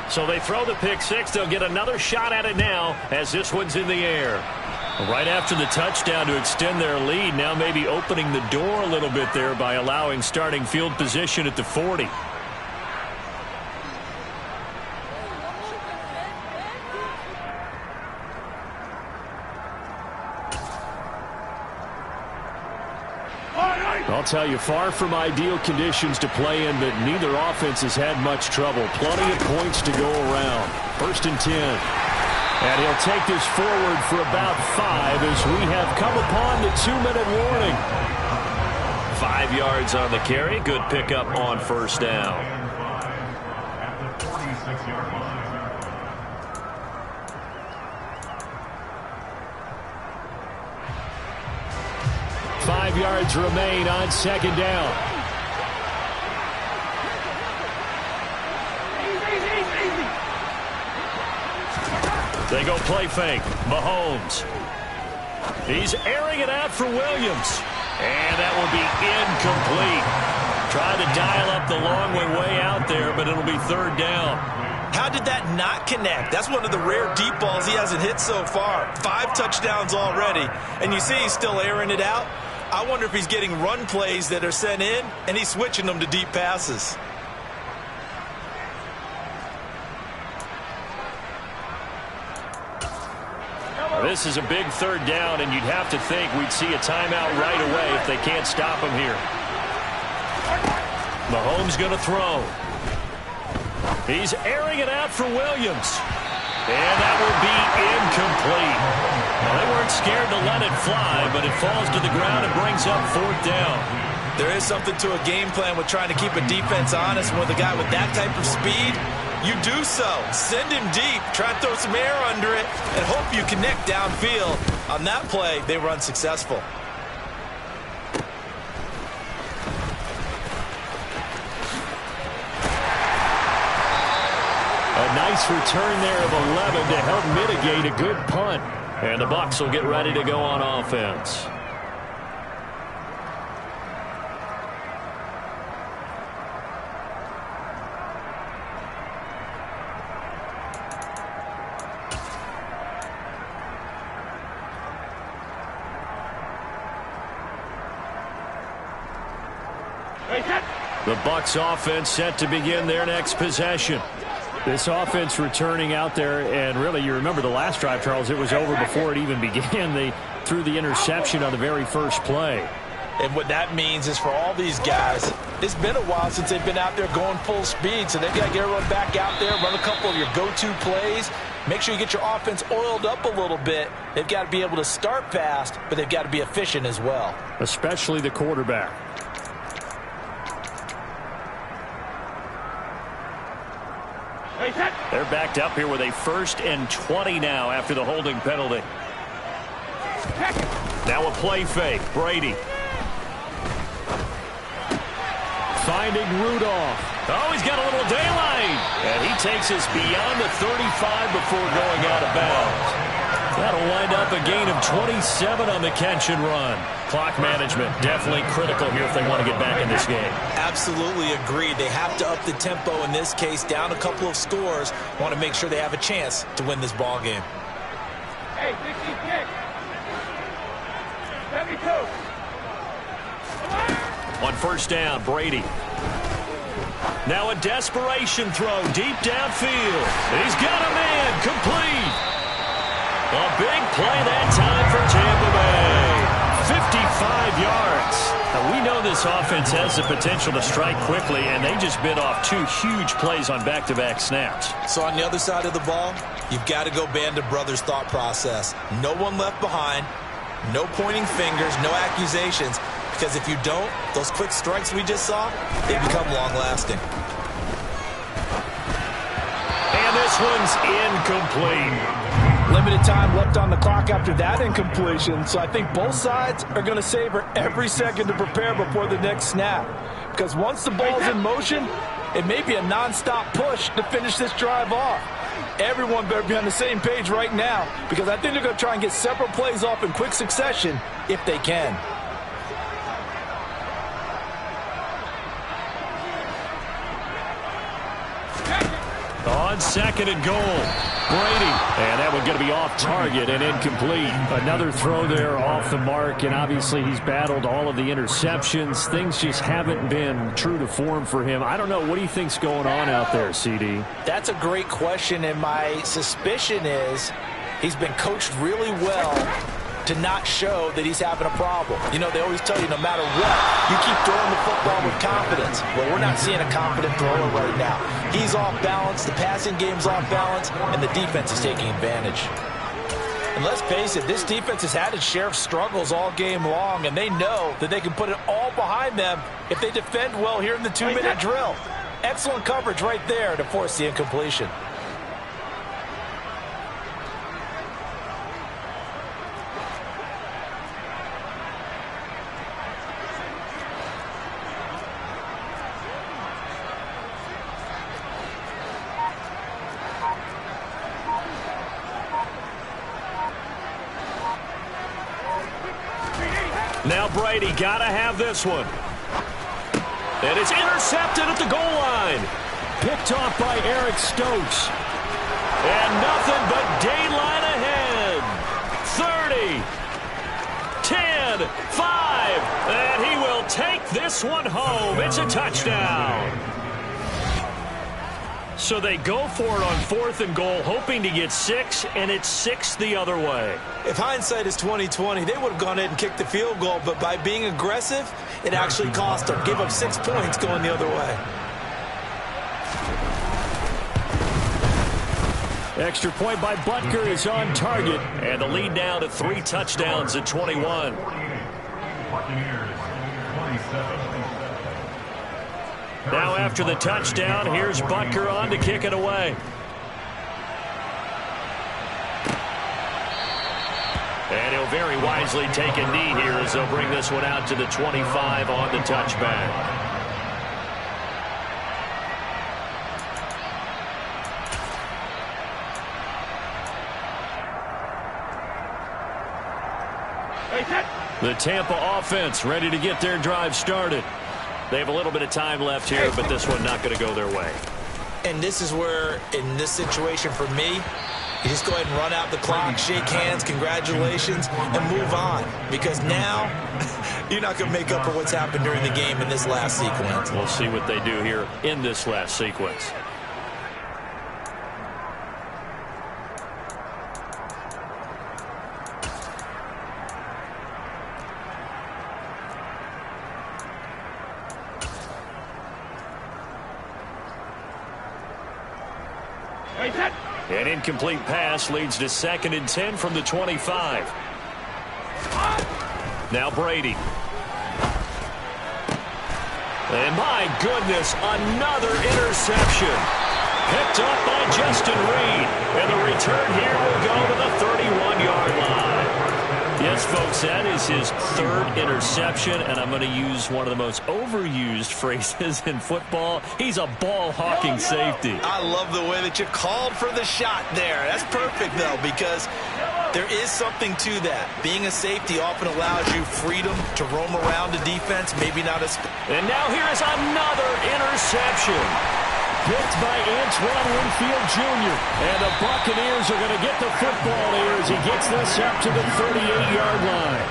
So they throw the pick six. They'll get another shot at it now as this one's in the air. Right after the touchdown to extend their lead, now maybe opening the door a little bit there by allowing starting field position at the 40. I'll tell you, far from ideal conditions to play in, but neither offense has had much trouble. Plenty of points to go around. 1st and 10. And he'll take this forward for about 5 as we have come upon the 2-minute warning. 5 yards on the carry. Good pickup on 1st down. At the 46-yard line. 5 yards remain on 2nd down. They go play fake. Mahomes. He's airing it out for Williams. And that will be incomplete. Tried to dial up the long way out there, but it'll be 3rd down. How did that not connect? That's one of the rare deep balls he hasn't hit so far. 5 touchdowns already, and you see he's still airing it out. I wonder if he's getting run plays that are sent in, and he's switching them to deep passes. This is a big 3rd down, and you'd have to think we'd see a timeout right away if they can't stop him here. Mahomes going to throw. He's airing it out for Williams. And that will be incomplete. Well, they weren't scared to let it fly, but it falls to the ground and brings up 4th down. There is something to a game plan with trying to keep a defense honest. With a guy with that type of speed, you do so. Send him deep, try and throw some air under it, and hope you connect downfield. On that play, they were unsuccessful. A nice return there of 11 to help mitigate a good punt. And the Bucs will get ready to go on offense. The Bucs offense set to begin their next possession. This offense returning out there, and really, you remember the last drive, Charles, it was over before it even began. They threw the interception on the very first play. And what that means is for all these guys, it's been a while since they've been out there going full speed, so they've got to get everyone back out there, run a couple of your go-to plays, make sure you get your offense oiled up a little bit. They've got to be able to start fast, but they've got to be efficient as well. Especially the quarterback. They're backed up here with a 1st and 20 now after the holding penalty. Now a play fake. Brady. Finding Rudolph. Oh, he's got a little daylight. And he takes us beyond the 35 before going out of bounds. That'll wind up a gain of 27 on the catch and run. Clock management definitely critical here if they want to get back in this game. Absolutely agreed. They have to up the tempo in this case, down a couple of scores. Want to make sure they have a chance to win this ball game. Hey, 60 kick. 72. On 1st down, Brady. Now a desperation throw deep downfield. He's got a man complete. A big play that time for Tampa Bay. 55 yards. Now, we know this offense has the potential to strike quickly, and they just bit off 2 huge plays on back-to-back snaps. So on the other side of the ball, you've got to go Band of Brothers thought process. No one left behind, no pointing fingers, no accusations, because if you don't, those quick strikes we just saw, they become long-lasting. And this one's incomplete. Limited time left on the clock after that incompletion, so I think both sides are going to savor every second to prepare before the next snap. Because once the ball's in motion, it may be a non-stop push to finish this drive off. Everyone better be on the same page right now, because I think they're going to try and get several plays off in quick succession if they can. On second and goal, Brady. And that one going to be off target and incomplete. Another throw there off the mark, and obviously he's battled all of the interceptions. Things just haven't been true to form for him. I don't know. What do you think's going on out there, CD? That's a great question, and my suspicion is he's been coached really well to not show that he's having a problem. You know, they always tell you no matter what, you keep throwing the football with confidence. Well, we're not seeing a confident thrower right now. He's off balance, the passing game's off balance, and the defense is taking advantage. And let's face it, this defense has had its share of struggles all game long, and they know that they can put it all behind them if they defend well here in the 2-minute drill. Excellent coverage right there to force the incompletion. Now Brady got to have this one. And it's intercepted at the goal line. Picked off by Eric Stokes. And nothing but daylight ahead. 30, 10, 5. And he will take this one home. It's a touchdown. So they go for it on 4th and goal, hoping to get 6, and it's 6 the other way. If hindsight is 20/20, they would have gone ahead and kicked the field goal, but by being aggressive, it actually cost them. Gave up 6 points going the other way. Extra point by Butker is on target. And the lead now to 3 touchdowns at 21. Buccaneers, 27. Now after the touchdown, here's Butker on to kick it away. And he'll very wisely take a knee here as they'll bring this one out to the 25 on the touchback. The Tampa offense ready to get their drive started. They have a little bit of time left here, but this one not going to go their way. And this is where, in this situation for me, you just go ahead and run out the clock, shake hands, congratulations, and move on. Because now, you're not going to make up for what's happened during the game in this last sequence. We'll see what they do here in this last sequence. An incomplete pass leads to 2nd and 10 from the 25. Now Brady. And my goodness, another interception. Picked up by Justin Reed. And the return here will go to the 31-yard line. Yes, folks, that is his 3rd interception, and I'm going to use one of the most overused phrases in football. He's a ball-hawking safety. I love the way that you called for the shot there. That's perfect, though, because there is something to that. Being a safety often allows you freedom to roam around the defense, maybe not as... And now here is another interception. Picked by Antoine Winfield Jr. And the Buccaneers are going to get the football here as he gets this up to the 38-yard line.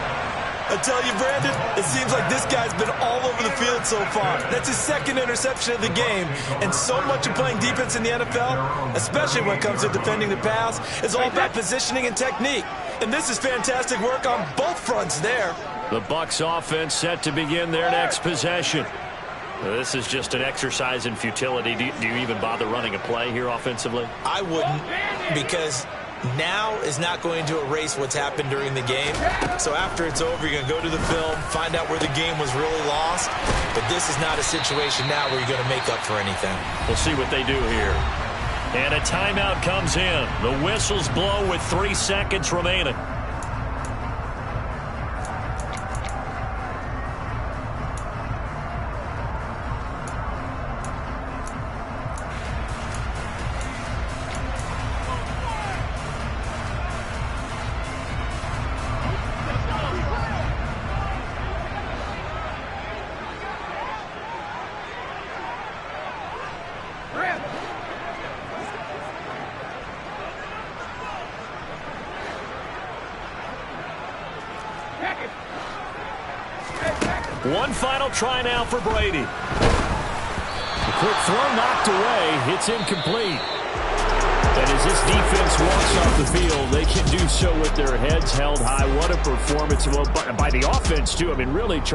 I tell you, Brandon, it seems like this guy's been all over the field so far. That's his 2nd interception of the game. And so much of playing defense in the NFL, especially when it comes to defending the pass, is all about positioning and technique. And this is fantastic work on both fronts there. The Bucs offense set to begin their next possession. This is just an exercise in futility. Do you even bother running a play here offensively? I wouldn't, because now is not going to erase what's happened during the game. So after it's over, you're going to go to the film, find out where the game was really lost. But this is not a situation now where you're going to make up for anything. We'll see what they do here. And a timeout comes in. The whistles blow with 3 seconds remaining. One final try now for Brady. The quick throw knocked away. It's incomplete. And as this defense walks off the field, they can do so with their heads held high. What a performance by the offense, too. I mean, really